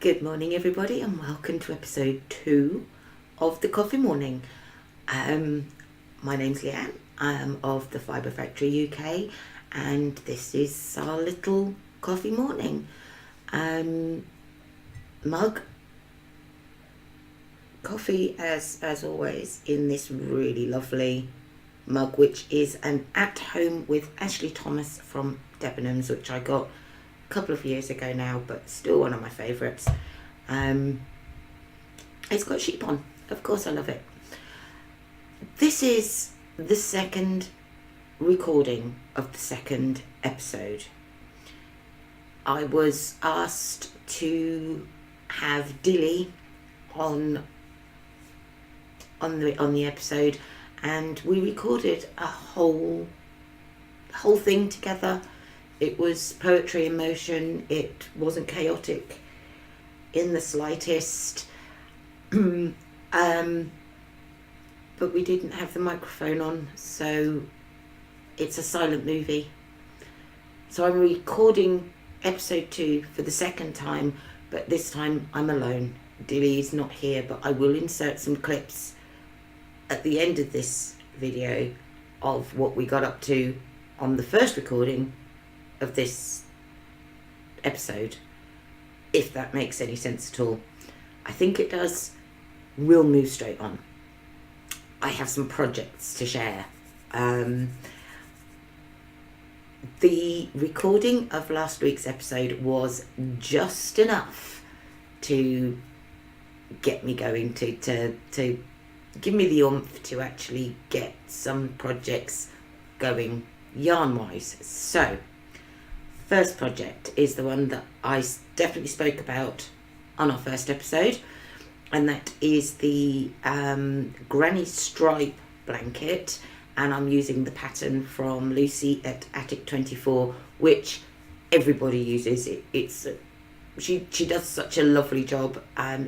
Good morning, everybody, and welcome to episode 2 of the Coffee Morning. My name's Leanne. I'm of the Fibre Factory UK, and this is our little coffee morning. Mug, coffee as always in this really lovely mug, which is an At Home with Ashley Thomas from Debenhams, which I got couple of years ago now, but still one of my favourites. It's got sheep on. Of course I love it. This is the second recording of the second episode. I was asked to have Dilly on the episode, and we recorded a whole thing together. It was poetry in motion. It wasn't chaotic in the slightest. But we didn't have the microphone on, so it's a silent movie. So I'm recording episode 2 for the second time, but this time I'm alone. Dilly is not here, but I will insert some clips at the end of this video of what we got up to on the first recording of this episode, if that makes any sense at all. I think it does. We'll move straight on. I have some projects to share. The recording of last week's episode was just enough to get me going, to give me the oomph to actually get some projects going yarn-wise. So first project is the one that I definitely spoke about on our first episode, and that is the granny stripe blanket, and I'm using the pattern from Lucy at Attic 24, which everybody uses. She does such a lovely job.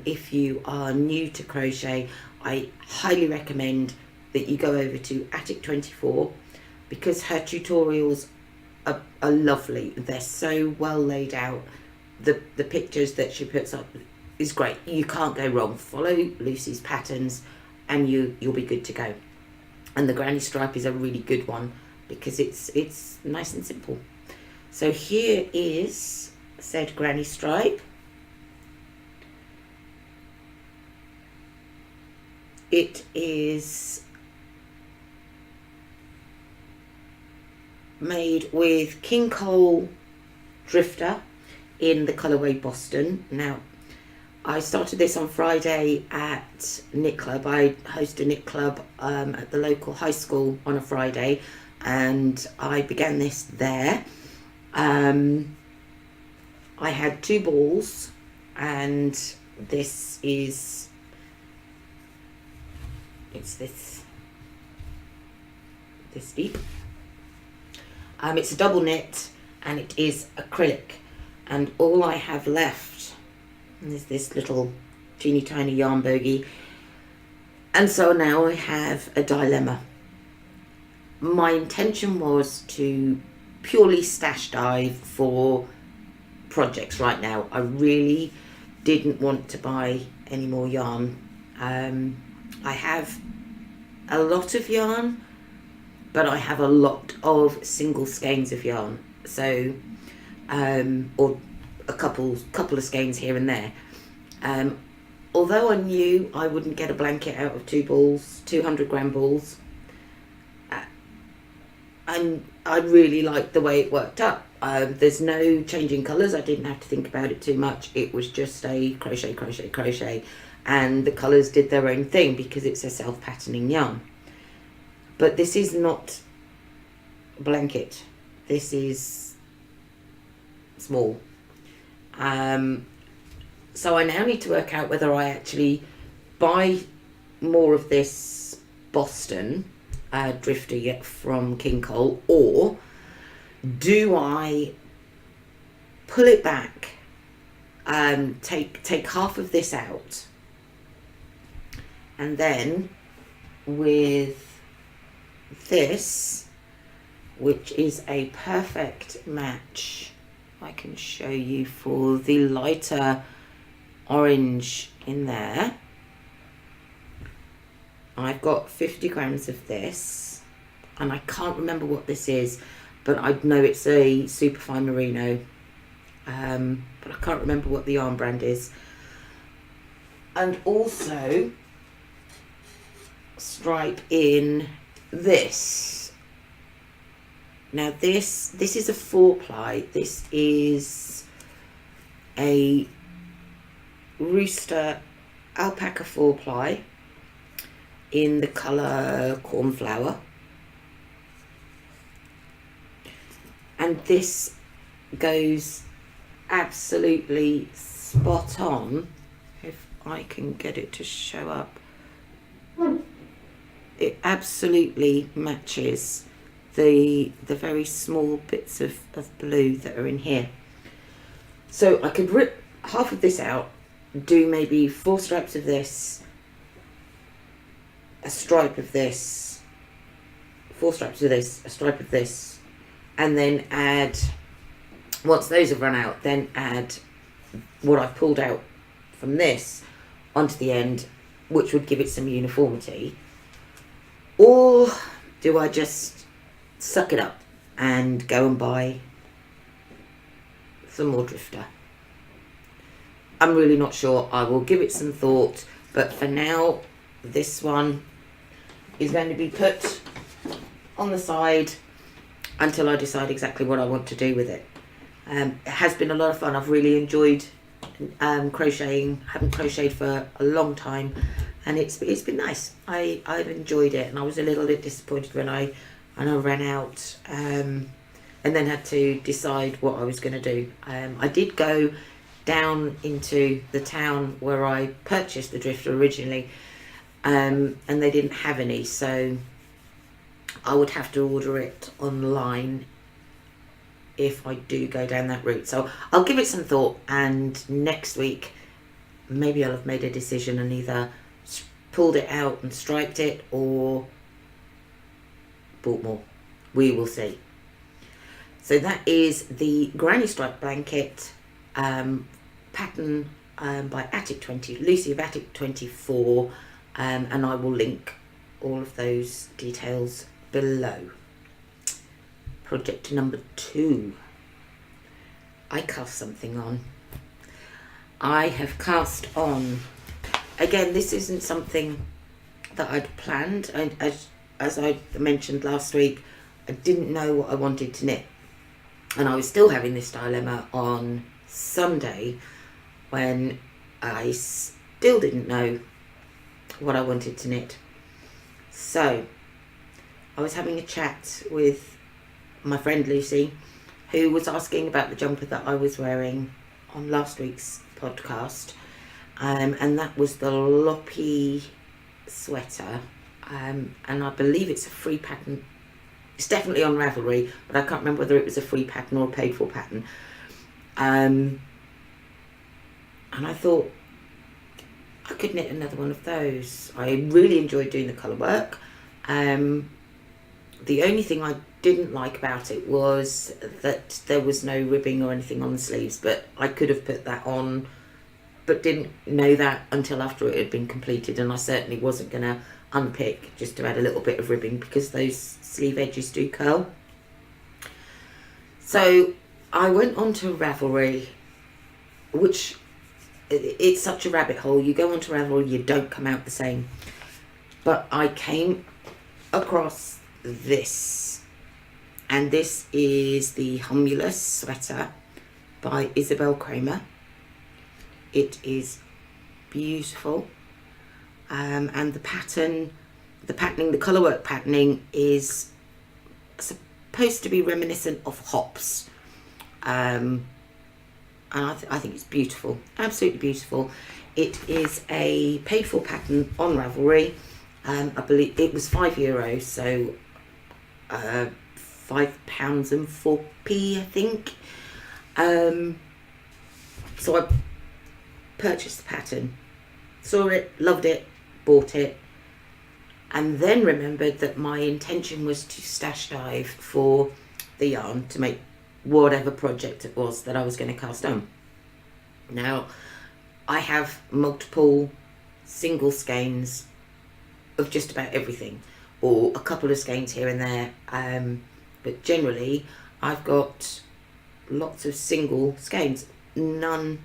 If you are new to crochet, I highly recommend that you go over to Attic 24, because her tutorials are lovely. They're so well laid out. The pictures that she puts up is great. You can't go wrong. Follow Lucy's patterns and you'll be good to go. And the granny stripe is a really good one because it's nice and simple. So here is said granny stripe. It is made with King Cole Drifter in the colourway Boston. Now, I started this on Friday at Knit Club. I host a knit club at the local high school on a Friday, and I began this there. I had 2 balls, and this is, it's this deep. It's a double knit, and it is acrylic, and all I have left is this little teeny tiny yarn bogey, and so now I have a dilemma. My intention was to purely stash dive for projects right now. I really didn't want to buy any more yarn. I have a lot of yarn, but I have a lot of single skeins of yarn, so or a couple of skeins here and there. Although I knew I wouldn't get a blanket out of 2 balls, 200 gram balls, and I really liked the way it worked up. There's no changing colours. I didn't have to think about it too much. It was just a crochet, and the colours did their own thing because it's a self-patterning yarn. But this is not a blanket. This is small. So I now need to work out whether I actually buy more of this Boston drifter yet from King Cole, or do I pull it back and take half of this out, and then with this, which is a perfect match, I can show you, for the lighter orange in there. I've got 50 grams of this, and I can't remember what this is, but I know it's a superfine merino, but I can't remember what the yarn brand is. And also stripe in this. Now this is a 4-ply. This is a Rooster alpaca 4-ply in the colour cornflower, and this goes absolutely spot on. If I can get it to show up, it absolutely matches the very small bits of blue that are in here. So I could rip half of this out, do maybe 4 stripes of this, a stripe of this, 4 stripes of this, a stripe of this, and then add, once those have run out, then add what I've pulled out from this onto the end, which would give it some uniformity. Or do I just suck it up and go and buy some more drifter? I'm really not sure. I will give it some thought, but for now this one is going to be put on the side until I decide exactly what I want to do with it. It has been a lot of fun. I've really enjoyed crocheting. I haven't crocheted for a long time, and it's been nice. I've enjoyed it, and I was a little bit disappointed when I ran out, and then had to decide what I was going to do. I did go down into the town where I purchased the drifter originally, and they didn't have any, so I would have to order it online if I do go down that route. So I'll give it some thought, and next week maybe I'll have made a decision and either pulled it out and striped it or bought more. We will see. So that is the Granny Stripe Blanket pattern by Attic 20, Lucy of Attic 24, and I will link all of those details below. Project number 2. I cast something on. I have cast on, again, this isn't something that I'd planned. As I mentioned last week, I didn't know what I wanted to knit, and I was still having this dilemma on Sunday when I still didn't know what I wanted to knit. So I was having a chat with my friend Lucy, who was asking about the jumper that I was wearing on last week's podcast, and that was the Loppy sweater, and I believe it's a free pattern. It's definitely on Ravelry, but I can't remember whether it was a free pattern or a paid for pattern. And I thought I could knit another one of those. I really enjoyed doing the colour work. The only thing I didn't like about it was that there was no ribbing or anything on the sleeves, but I could have put that on, but didn't know that until after it had been completed, and I certainly wasn't going to unpick just to add a little bit of ribbing because those sleeve edges do curl. So I went on to Ravelry, which it's such a rabbit hole. You go onto Ravelry, you don't come out the same. But I came across this, and this is the Humulus sweater by Isabel Kramer. It is beautiful, and the patterning, the colourwork patterning is supposed to be reminiscent of hops, and I think it's beautiful, absolutely beautiful. It is a paid for pattern on Ravelry. I believe it was €5, so £5.04, I think. So I purchased the pattern, saw it, loved it, bought it, and then remembered that my intention was to stash dive for the yarn to make whatever project it was that I was going to cast on. Now, I have multiple single skeins of just about everything, or a couple of skeins here and there, but generally I've got lots of single skeins. None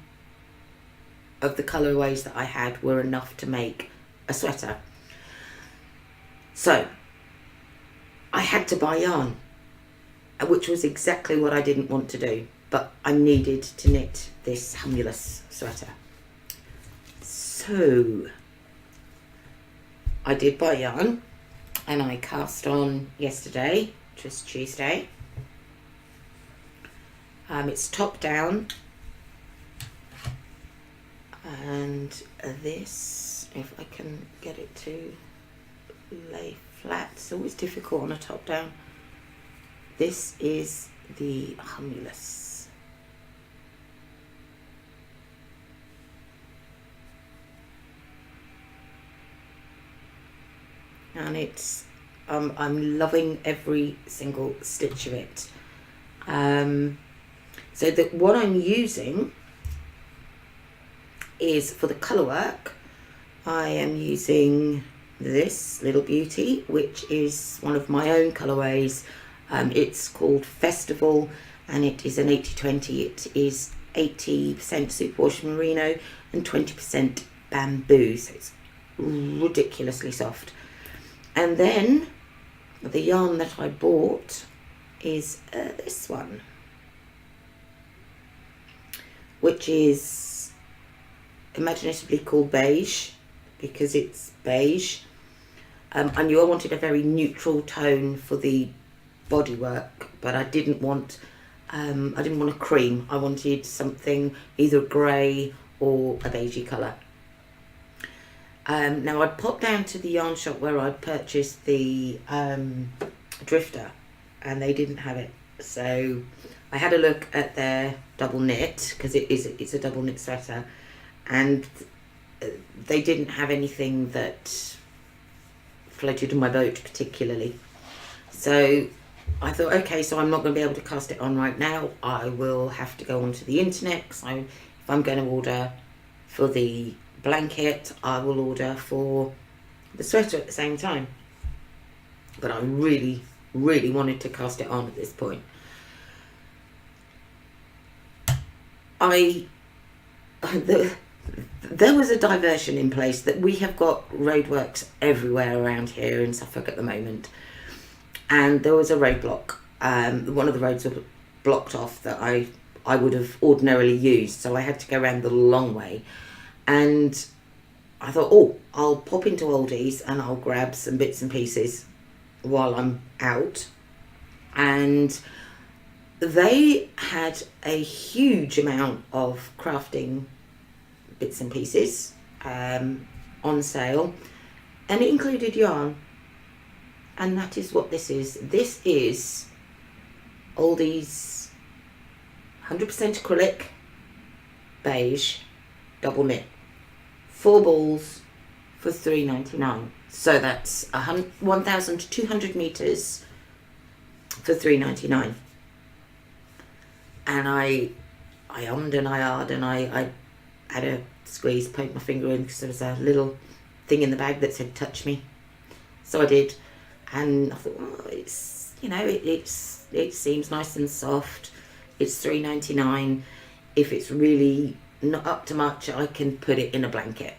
of the colourways that I had were enough to make a sweater, so I had to buy yarn, which was exactly what I didn't want to do, but I needed to knit this humulus sweater. So I did buy yarn, and I cast on yesterday, which was Tuesday. It's top down, and this, if I can get it to lay flat, it's always difficult on a top down. This is the humulus. And it's, I'm loving every single stitch of it. So that what I'm using is, for the colour work, I am using this little beauty, which is one of my own colourways. It's called Festival, and it is an 80-20. It is 80% superwash merino and 20% bamboo, so it's ridiculously soft. And then the yarn that I bought is this one, which is imaginatively called Beige, because it's beige. I knew I wanted a very neutral tone for the bodywork, but I didn't want a cream. I wanted something either grey or a beigey colour. Now I'd popped down to the yarn shop where I'd purchased the drifter, and they didn't have it, so I had a look at their double knit, because it's a double knit sweater, and they didn't have anything that floated in my boat particularly. So I thought, okay, so I'm not going to be able to cast it on right now. I will have to go onto the internet. So if I'm going to order for the blanket, I will order for the sweater at the same time. But I really, really wanted to cast it on at this point. There was a diversion in place, that we have got roadworks everywhere around here in Suffolk at the moment, and there was a roadblock. One of the roads was blocked off that I would have ordinarily used, so I had to go around the long way. And I thought, oh, I'll pop into Aldi's and I'll grab some bits and pieces while I'm out. And they had a huge amount of crafting bits and pieces on sale, and it included yarn. And that is what this is. This is Aldi's 100% acrylic beige double knit, 4 balls for $3.99. So that's 1,200 meters for $3.99. And I ummed and I ahed, and I had a squeeze, poked my finger in, because there was a little thing in the bag that said touch me. So I did, and I thought, well, it's, you know, it seems nice and soft. It's $3.99. If it's really not up to much, I can put it in a blanket.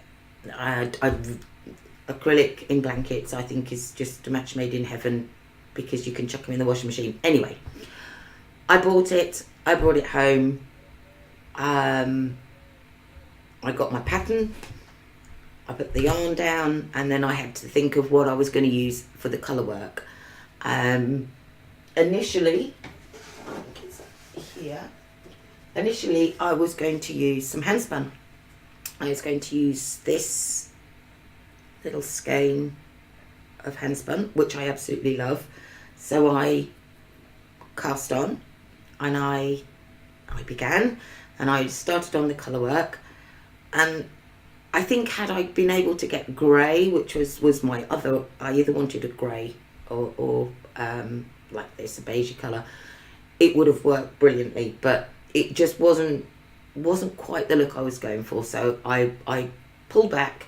Acrylic in blankets, I think, is just a match made in heaven, because you can chuck them in the washing machine. Anyway, I bought it. I brought it home. I got my pattern. I put the yarn down, and then I had to think of what I was going to use for the colour work. Initially, I was going to use some handspun. I was going to use this little skein of handspun, which I absolutely love. So I cast on, and I began, and I started on the colour work. And I think, had I been able to get grey, which was my other, I either wanted a grey or like this, a beige colour, it would have worked brilliantly, but it just wasn't wasn't quite the look I was going for, so I pulled back,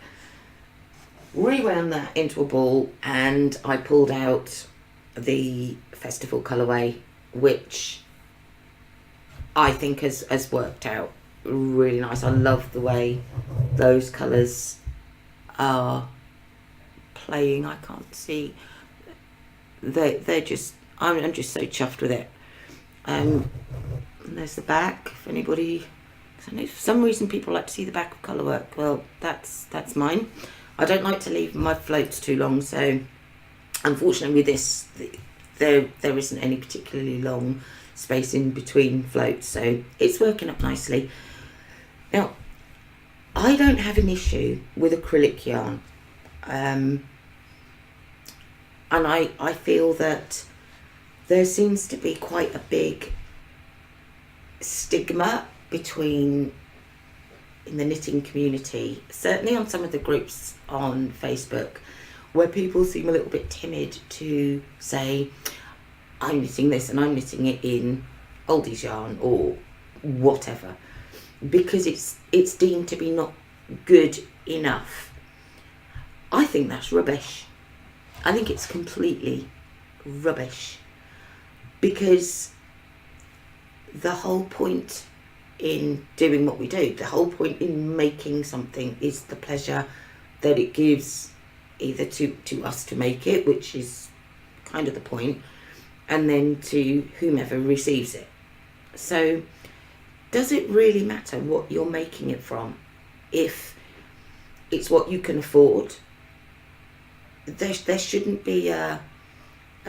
rewound that into a ball, and I pulled out the festival colourway, which I think has worked out really nice. I love the way those colours are playing. I can't see. They're just. I'm just so chuffed with it. And there's the back. If anybody, I know for some reason people like to see the back of colour work. Well, that's mine. I don't like to leave my floats too long, so unfortunately with this, there isn't any particularly long space in between floats, so it's working up nicely. Now, I don't have an issue with acrylic yarn, and I feel that there seems to be quite a big stigma in the knitting community, certainly on some of the groups on Facebook, where people seem a little bit timid to say, I'm knitting this and I'm knitting it in oldies yarn or whatever, because it's deemed to be not good enough. I think that's rubbish. I think it's completely rubbish, because the whole point in doing what we do, the whole point in making something, is the pleasure that it gives either to us to make it, which is kind of the point, and then to whomever receives it. So does it really matter what you're making it from? If it's what you can afford, there shouldn't be a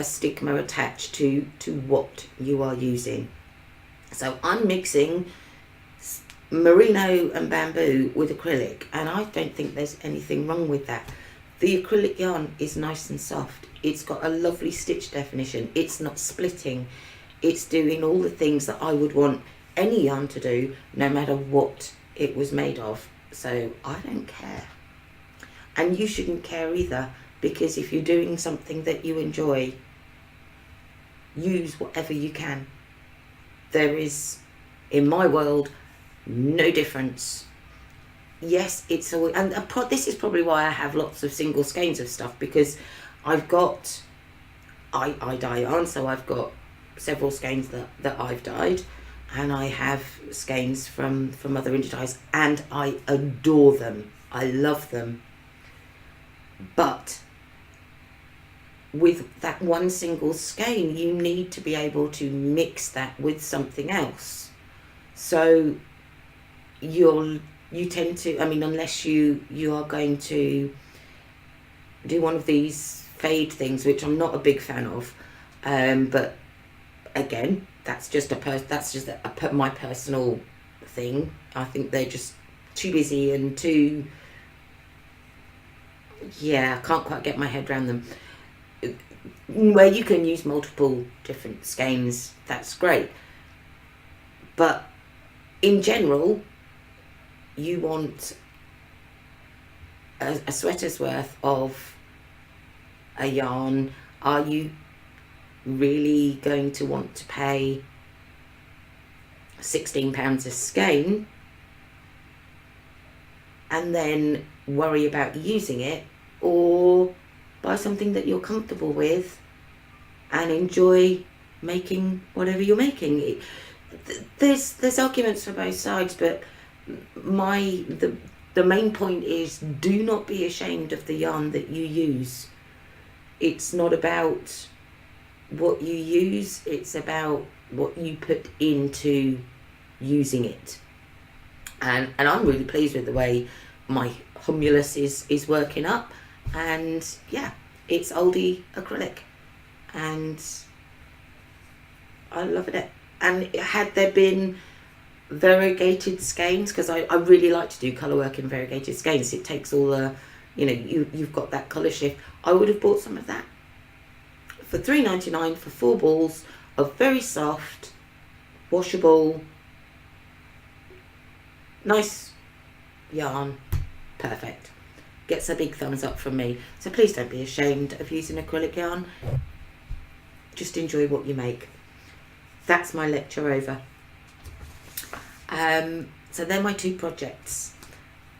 stigma attached to what you are using. So I'm mixing merino and bamboo with acrylic, and I don't think there's anything wrong with that. The acrylic yarn is nice and soft. It's got a lovely stitch definition. It's not splitting. It's doing all the things that I would want any yarn to do, no matter what it was made of. So I don't care. And you shouldn't care either, because if you're doing something that you enjoy, use whatever you can. There is, in my world, no difference. Yes, it's all, and this is probably why I have lots of single skeins of stuff, because I've got, I dye yarn, so I've got several skeins that I've dyed, and I have skeins from other indie dyes, and I adore them. I love them. But with that one single skein, you need to be able to mix that with something else. So you tend to, I mean, unless you are going to do one of these fade things, which I'm not a big fan of, but again, that's just my personal thing. I think they're just too busy and too, I can't quite get my head around them. Where you can use multiple different skeins, that's great. But in general, you want a sweater's worth of a yarn. Are you really going to want to pay £16 a skein and then worry about using it, or buy something that you're comfortable with and enjoy making whatever you're making? There's arguments for both sides, but the main point is, do not be ashamed of the yarn that you use. It's not about what you use, it's about what you put into using it. And I'm really pleased with the way my humulus is working up, and it's oldie acrylic, and I love it. And had there been variegated skeins, because I really like to do colour work in variegated skeins, it takes all the, you've got that colour shift, I would have bought some of that for $3.99 for 4 balls of very soft, washable, nice yarn. Perfect. Gets a big thumbs up from me. So please don't be ashamed of using acrylic yarn. Just enjoy what you make. That's my lecture over. So they're my two projects,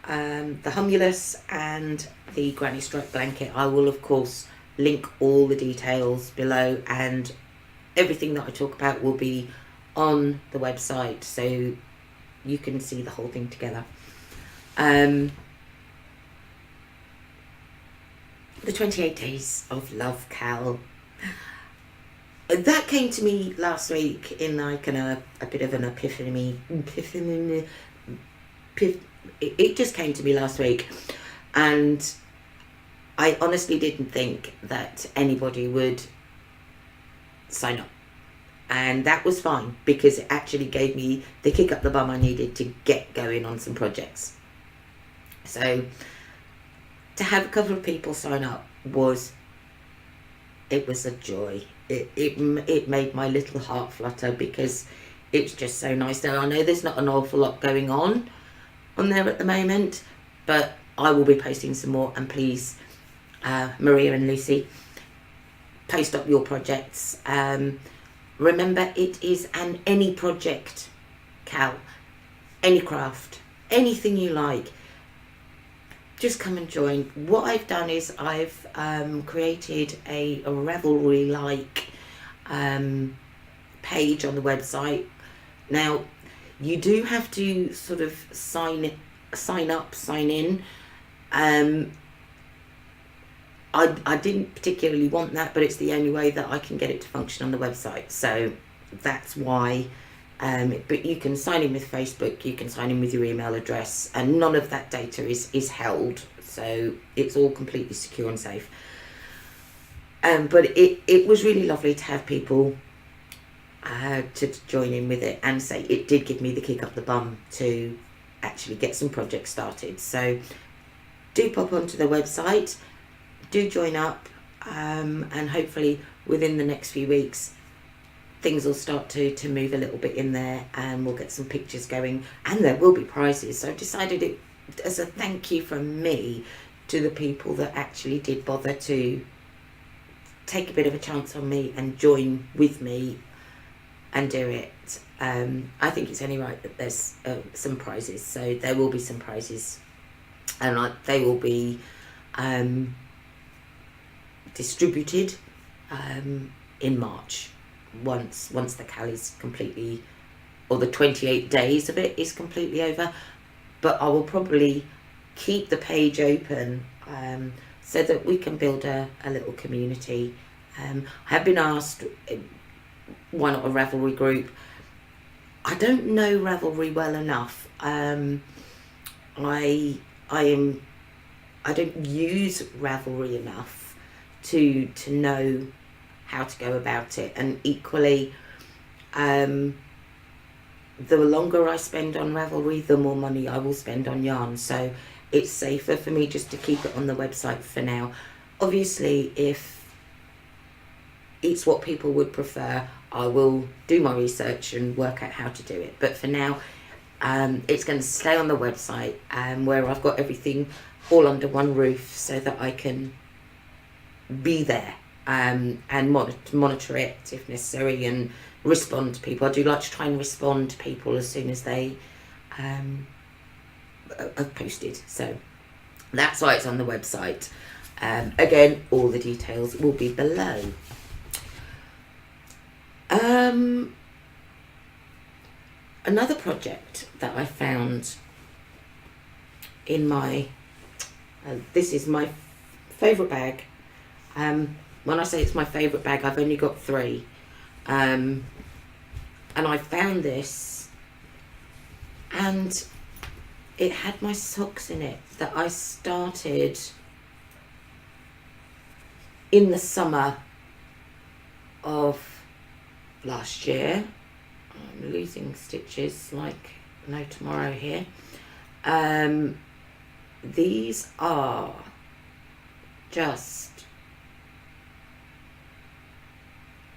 the Humulus and the Granny Stripe blanket. I will of course link all the details below, and everything that I talk about will be on the website, so you can see the whole thing together. The 28 Days of Love, Cal. That came to me last week in like a bit of an epiphany. It just came to me last week, and I honestly didn't think that anybody would sign up. And that was fine, because it actually gave me the kick up the bum I needed to get going on some projects. So to have a couple of people sign up was a joy. It made my little heart flutter, because it's just so nice. Now I know there's not an awful lot going on there at the moment, but I will be posting some more, and please, Maria and Lucy, post up your projects. Remember, it is any project, Cal, any craft, anything you like. Just come and join. What I've done is I've created a Ravelry-like page on the website. Now, you do have to sort of sign in. I didn't particularly want that, but it's the only way that I can get it to function on the website. So that's why. But you can sign in with Facebook, you can sign in with your email address, and none of that data is held. So it's all completely secure and safe. But it was really lovely to have people to join in with it, and say it did give me the kick up the bum to actually get some projects started. So do pop onto the website, do join up, and hopefully within the next few weeks things will start to move a little bit in there, and we'll get some pictures going, and there will be prizes. So I've decided it as a thank you from me to the people that actually did bother to take a bit of a chance on me and join with me and do it. I think it's only right that there's some prizes, so there will be some prizes, and they will be distributed in March, once the Cal is completely, or the 28 days of it is completely over. But I will probably keep the page open so that we can build a little community. I have been asked, why not a Ravelry group? I don't know Ravelry well enough. I don't use Ravelry enough to know how to go about it, and equally, the longer I spend on Ravelry, the more money I will spend on yarn. So it's safer for me just to keep it on the website for now. Obviously, if it's what people would prefer, I will do my research and work out how to do it. But for now, it's going to stay on the website, where I've got everything all under one roof, so that I can be there and monitor it if necessary, and respond to people. I do like to try and respond to people as soon as they have posted. So that's why it's on the website. Again, all the details will be below. Another project that I found in my this is my favourite bag. When I say it's my favourite bag, I've only got 3, and I found this, and it had my socks in it that I started in the summer of last year. I'm losing stitches like no tomorrow here. These are just,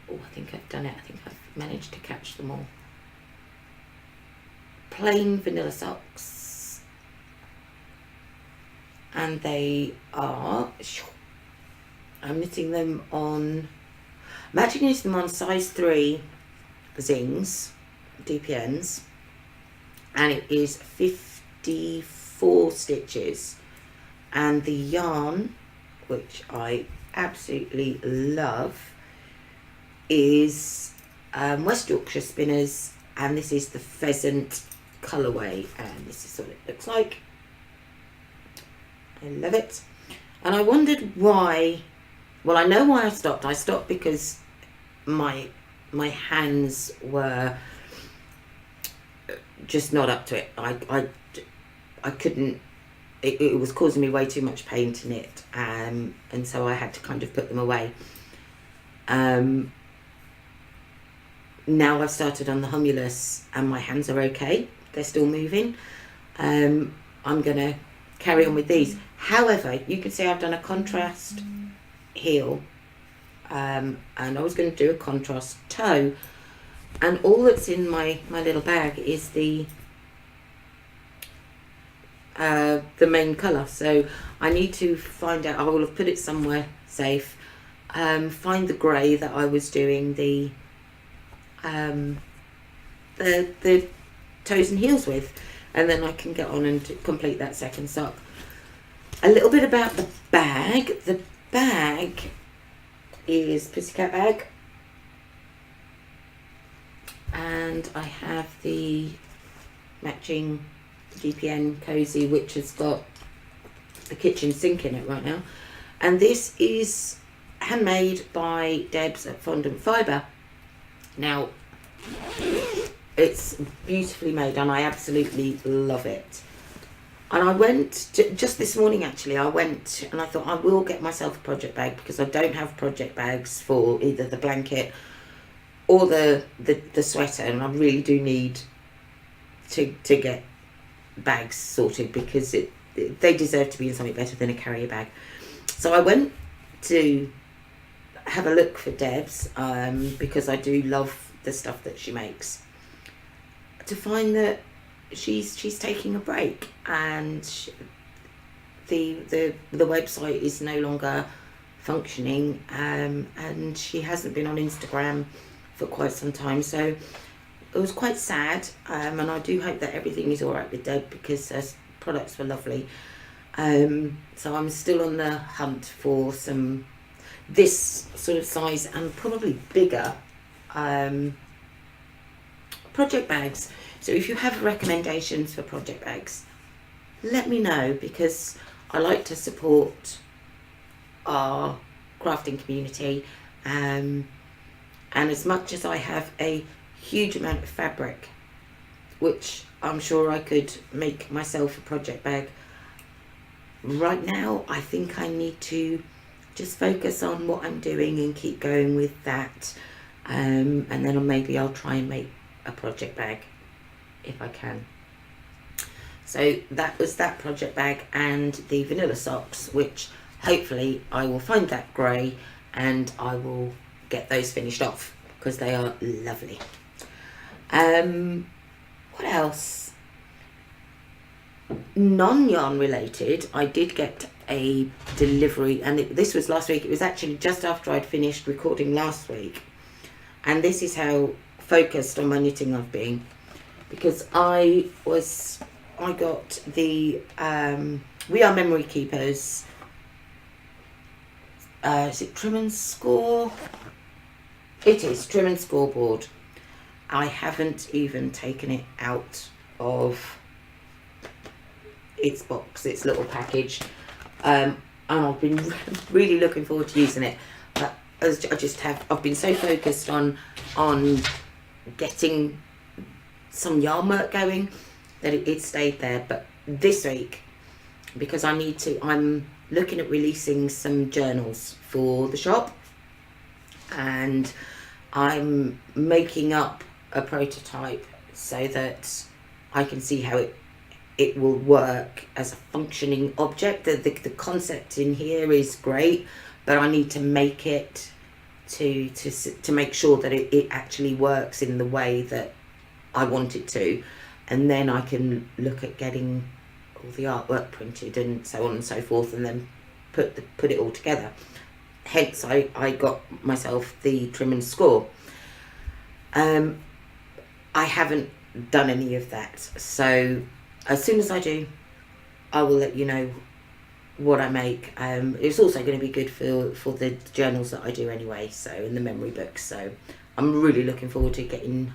I think I've done it. I think I've managed to catch them all. Plain vanilla socks, and they are, I'm knitting them on, I'm actually knitting them on size 3 zings, DPNs, and it is 54 stitches, and the yarn, which I absolutely love, is West Yorkshire Spinners, and this is the pheasant colourway, and this is what it looks like. I love it. And I wondered why. Well, I know why I stopped. I stopped because my hands were just not up to it. I couldn't. It was causing me way too much pain to knit, and so I had to kind of put them away. Now I've started on the Humulus, and my hands are okay. They're still moving. I'm gonna carry on with these. However, you can see I've done a contrast heel, and I was going to do a contrast toe, and all that's in my little bag is the main colour. So I need to find out. I will have put it somewhere safe. Find the grey that I was doing the toes and heels with, and then I can get on and complete that second sock. A little bit about the bag. The bag is Pussycat bag, and I have the matching GPN cozy, which has got a kitchen sink in it right now, and this is handmade by Debs at Fondant Fibre. Now, it's beautifully made, and I absolutely love it. And I went just this morning, actually. I went and I thought I will get myself a project bag, because I don't have project bags for either the blanket or the sweater, and I really do need to get bags sorted, because they deserve to be in something better than a carrier bag. So I went to have a look for Debs, because I do love the stuff that she makes, to find that she's taking a break, and the website is no longer functioning, and she hasn't been on Instagram for quite some time. So it was quite sad, and I do hope that everything is all right with Deb, because her products were lovely. So I'm still on the hunt for some this sort of size and probably bigger project bags. So if you have recommendations for project bags, let me know, because I like to support our crafting community, and as much as I have a huge amount of fabric, which I'm sure I could make myself a project bag, right now I think I need to just focus on what I'm doing and keep going with that, and then maybe I'll try and make a project bag if I can. So that was that project bag, and the vanilla socks, which hopefully I will find that grey and I will get those finished off, because they are lovely. What else? Non-yarn related, I did get a delivery, and this was last week. It was actually just after I'd finished recording last week, and this is how focused on my knitting I've been, because I got the We Are Memory Keepers, is it Trim and Score? It is Trim and Scoreboard. I haven't even taken it out of its box, its little package, and I've been really looking forward to using it, but I've been so focused on getting some yarn work going that it stayed there. But this week, because I'm looking at releasing some journals for the shop, and I'm making up a prototype so that I can see how it will work as a functioning object. The concept in here is great, but I need to make it to make sure that it actually works in the way that I want it to, and then I can look at getting all the artwork printed and so on and so forth, and then put it all together. Hence I got myself the Trim and Score. I haven't done any of that. So as soon as I do, I will let you know what I make. It's also going to be good for the journals that I do anyway, so in the memory books. So I'm really looking forward to getting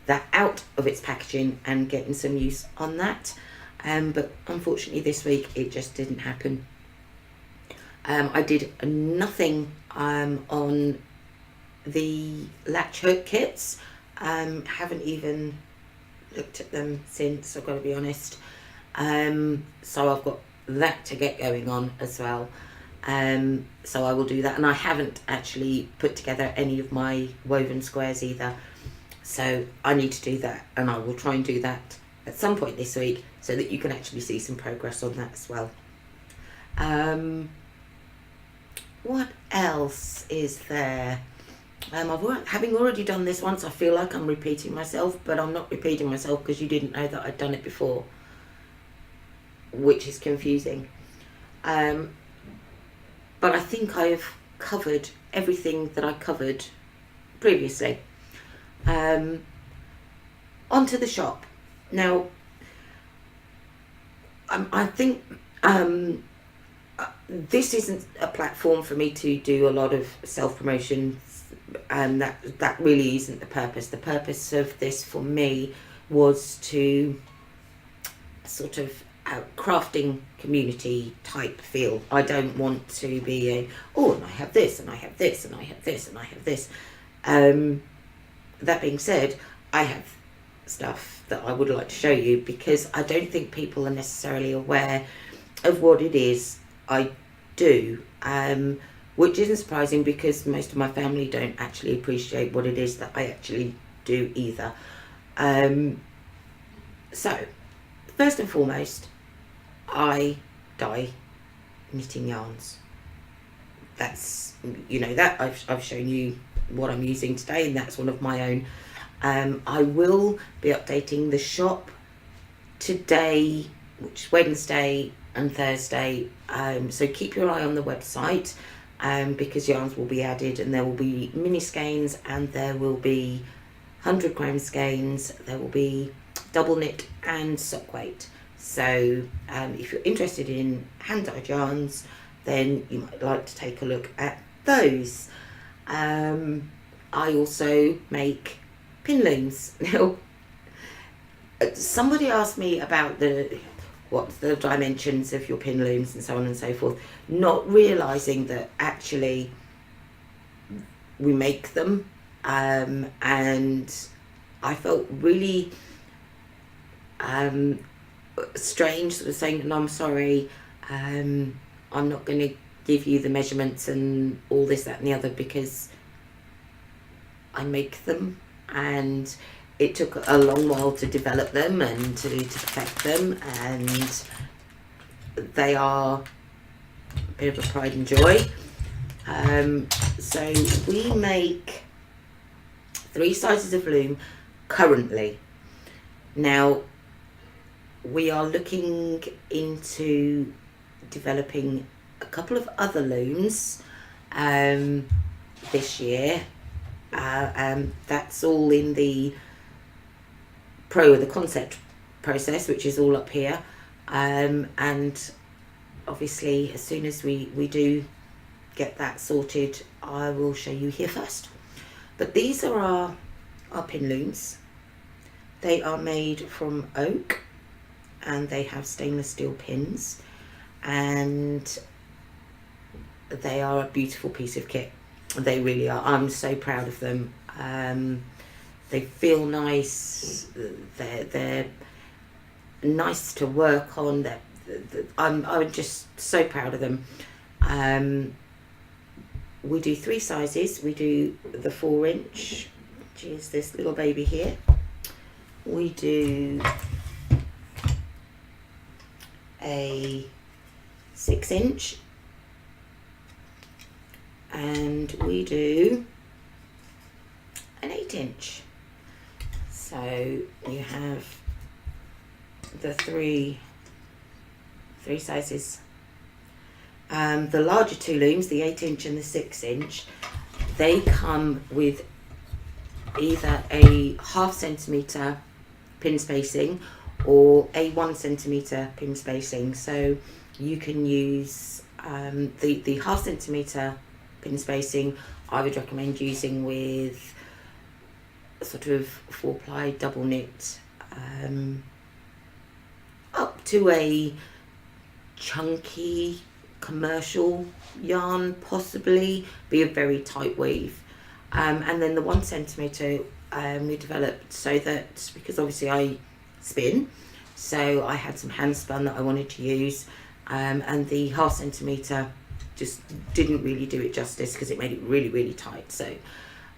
that out of its packaging and getting some use on that. But unfortunately this week it just didn't happen. I did nothing on the latch hook kits. Haven't even looked at them since, I've got to be honest. So I've got that to get going on as well. So I will do that, and I haven't actually put together any of my woven squares either. So I need to do that, and I will try and do that at some point this week so that you can actually see some progress on that as well. What else is there? Having already done this once, I feel like I'm repeating myself, but I'm not repeating myself because you didn't know that I'd done it before, which is confusing. But I think I've covered everything that I covered previously. Onto the shop. Now, I think this isn't a platform for me to do a lot of self-promotion, and that really isn't the purpose. The purpose of this for me was to sort of crafting community type feel. I don't want to be and I have this, and I have this, and I have this, and I have this. That being said, I have stuff that I would like to show you because I don't think people are necessarily aware of what it is I do, which isn't surprising because most of my family don't actually appreciate what it is that I actually do either. So, first and foremost, I dye knitting yarns. That's, that I've shown you what I'm using today, and that's one of my own. I will be updating the shop today, which is Wednesday and Thursday, so keep your eye on the website, because yarns will be added, and there will be mini skeins, and there will be 100 gram skeins, there will be double knit and sock weight. So if you're interested in hand dyed yarns, then you might like to take a look at those. I also make pin looms. Now, somebody asked me about what's the dimensions of your pin looms and so on and so forth, not realising that actually we make them, and I felt really strange sort of saying, no, I'm sorry, I'm not going to give you the measurements and all this, that and the other, because I make them, and it took a long while to develop them and to perfect them, and they are a bit of a pride and joy. So we make 3 sizes of loom currently. Now, we are looking into developing a couple of other looms this year. That's all in the concept process, which is all up here, and obviously as soon as we do get that sorted, I will show you here first. But these are our pin looms. They are made from oak, and they have stainless steel pins, and they are a beautiful piece of kit. They really are. I'm so proud of them. They feel nice. They're nice to work on. I'm just so proud of them. We do 3 sizes. We do the 4-inch, which is this little baby here. We do a 6-inch, and we do an 8-inch. So you have the three sizes. The larger 2 looms, the 8-inch and the 6-inch, they come with either a 0.5 centimetre pin spacing or a 1 centimetre pin spacing. So you can use the 1/2 centimetre pin spacing. I would recommend using with a sort of 4-ply double knit, up to a chunky commercial yarn, possibly be a very tight weave, and then the 1 centimetre we developed so that, because obviously I spin, so I had some hand spun that I wanted to use, and the 1/2 centimetre just didn't really do it justice because it made it really tight. So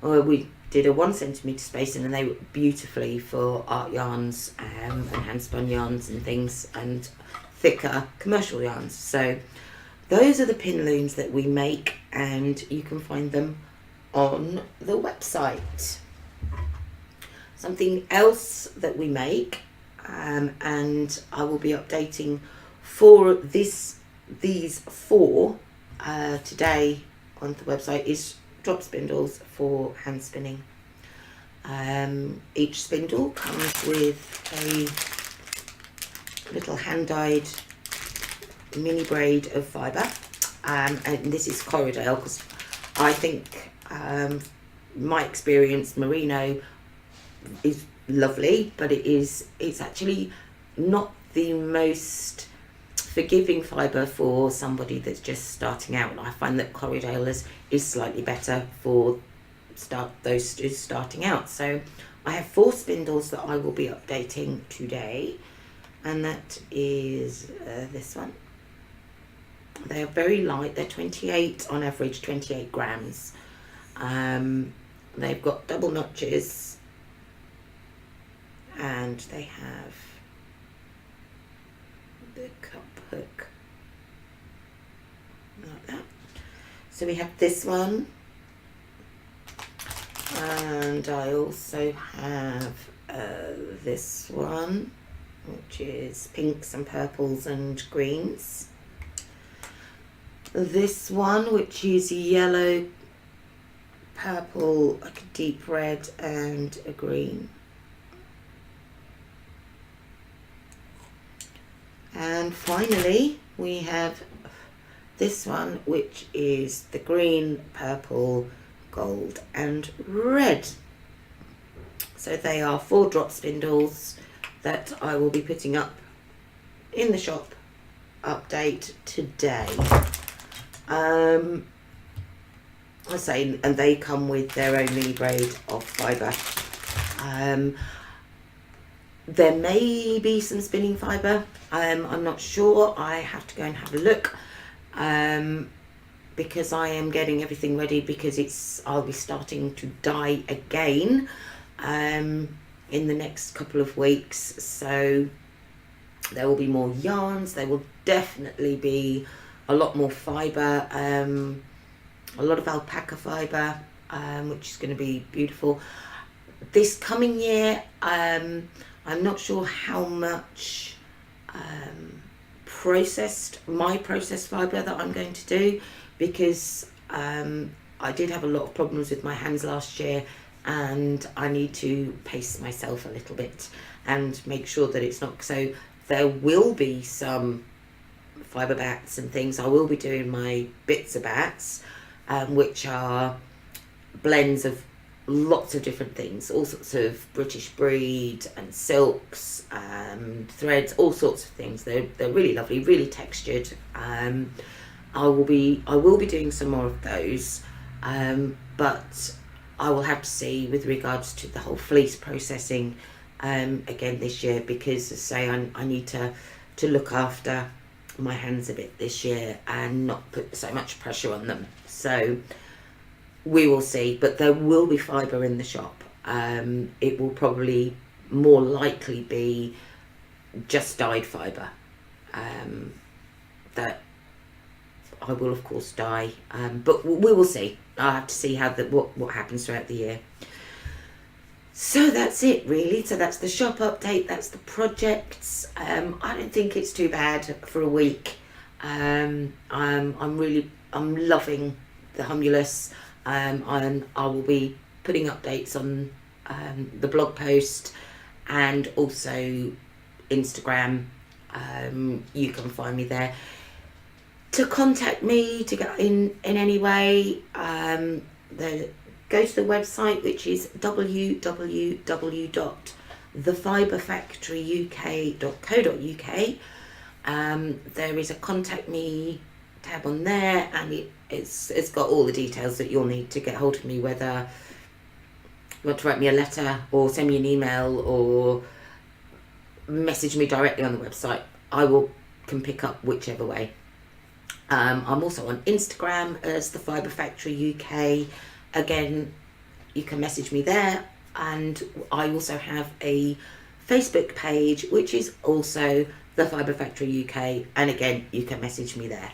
we did a 1 centimetre spacing, and they were beautifully for art yarns and hand spun yarns and things, and thicker commercial yarns. So those are the pin looms that we make, and you can find them on the website. Something else that we make, and I will be updating for these 4 today on the website, is drop spindles for hand spinning. Each spindle comes with a little hand-dyed mini braid of fibre, and this is Corriedale, because I think my experience, merino is lovely, but it's actually not the most forgiving fibre for somebody that's just starting out. I find that Corriedale is slightly better for those who's starting out. So I have 4 spindles that I will be updating today, and that is this one. They are very light. They're 28 on average, 28 grams. They've got double notches, and they have the cup hook like that. So we have this one, and I also have this one, which is pinks and purples and greens. This one, which is yellow, purple, like a deep red, and a green. And finally, we have this one, which is the green, purple, gold, and red. So they are 4 drop spindles that I will be putting up in the shop update today. I say, and they come with their own mini braid of fibre. There may be some spinning fibre. I'm not sure. I have to go and have a look, because I am getting everything ready, because I'll be starting to dye again in the next couple of weeks. So there will be more yarns. There will definitely be a lot more fibre, a lot of alpaca fibre, which is going to be beautiful. This coming year, I'm not sure how much processed fibre that I'm going to do, because I did have a lot of problems with my hands last year, and I need to pace myself a little bit and make sure that it's not. So there will be some fibre bats and things. I will be doing my bits of bats, which are blends of lots of different things, all sorts of British breed and silks, threads, all sorts of things. They're really lovely, really textured. I will be doing some more of those, but I will have to see with regards to the whole fleece processing again this year, because as I say, I need to look after my hands a bit this year and not put so much pressure on them. So we will see, but there will be fibre in the shop. It will probably more likely be just dyed fibre that I will of course dye, but we will see. I'll have to see how what happens throughout the year. So that's it really. So that's the shop update, that's the projects. I don't think it's too bad for a week. I'm loving the Humulus. And I will be putting updates on the blog post and also Instagram. You can find me there. To contact me, to get in any way, go to the website, which is www.thefibrefactoryuk.co.uk. There is a contact me tab on there, and it's got all the details that you'll need to get hold of me, whether you want to write me a letter or send me an email or message me directly on the website. I can pick up whichever way. I'm also on Instagram as the Fibre Factory UK. Again, you can message me there, and I also have a Facebook page which is also the Fibre Factory UK, and again you can message me there.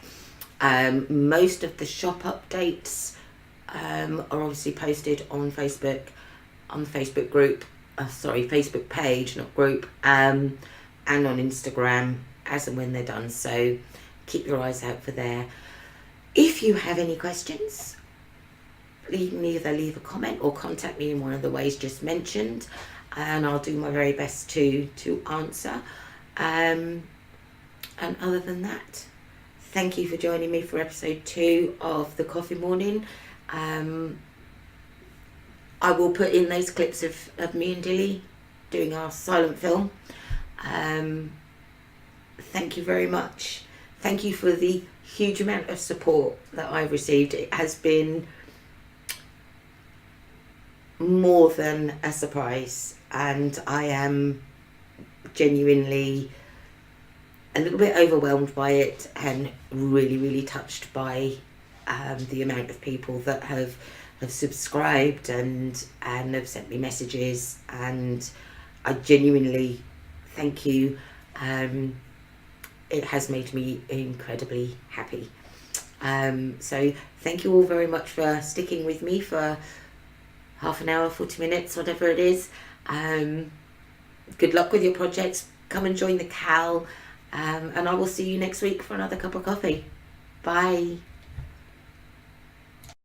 Most of the shop updates are obviously posted on Facebook, on the Facebook group, Facebook page, not group, and on Instagram as and when they're done, so keep your eyes out for there. If you have any questions, either leave a comment or contact me in one of the ways just mentioned, and I'll do my very best to answer. And other than that, thank you for joining me for episode 2 of the Coffee Morning. I will put in those clips of me and Dilly doing our silent film. Thank you very much. Thank you for the huge amount of support that I've received. It has been more than a surprise, and I am genuinely a little bit overwhelmed by it, and really, really touched by the amount of people that have subscribed and have sent me messages, and I genuinely thank you. It has made me incredibly happy. So thank you all very much for sticking with me for half an hour, 40 minutes, whatever it is. Good luck with your projects. Come and join the Cal, and I will see you next week for another cup of coffee. Bye.